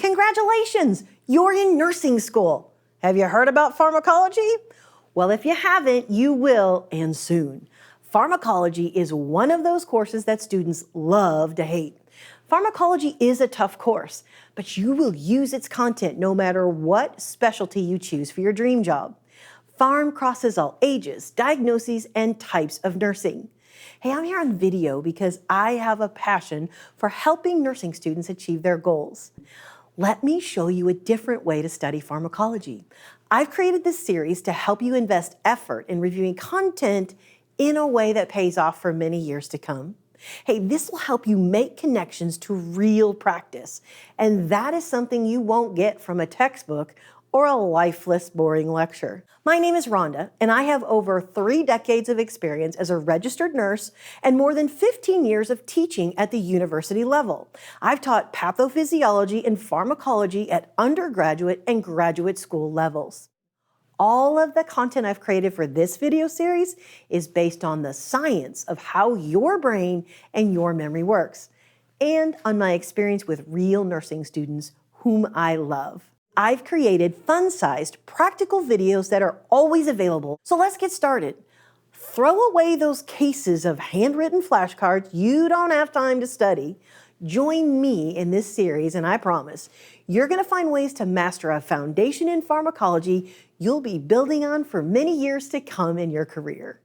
Congratulations, you're in nursing school. Have you heard about pharmacology? Well, if you haven't, you will, and soon. Pharmacology is one of those courses that students love to hate. Pharmacology is a tough course, but you will use its content no matter what specialty you choose for your dream job. Pharm crosses all ages, diagnoses, and types of nursing. Hey, I'm here on video because I have a passion for helping nursing students achieve their goals. Let me show you a different way to study pharmacology. I've created this series to help you invest effort in reviewing content in a way that pays off for many years to come. Hey, this will help you make connections to real practice, and that is something you won't get from a textbook or a lifeless, boring lecture. My name is Rhonda, and I have over 3 decades of experience as a registered nurse and more than 15 years of teaching at the university level. I've taught pathophysiology and pharmacology at undergraduate and graduate school levels. All of the content I've created for this video series is based on the science of how your brain and your memory works, and on my experience with real nursing students whom I love. I've created fun-sized, practical videos that are always available. So let's get started. Throw away those cases of handwritten flashcards you don't have time to study. Join me in this series, and I promise you're going to find ways to master a foundation in pharmacology you'll be building on for many years to come in your career.